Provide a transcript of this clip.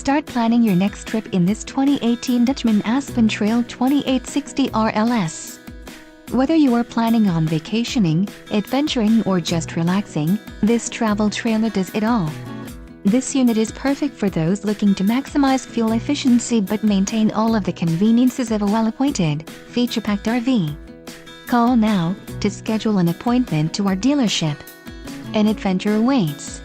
Start planning your next trip in this 2018 DUTCHMEN Aspen Trail 2860 RLS. Whether you are planning on vacationing, adventuring or just relaxing, this travel trailer does it all. This unit is perfect for those looking to maximize fuel efficiency but maintain all of the conveniences of a well-appointed, feature-packed RV. Call now to schedule an appointment to our dealership. An adventure awaits.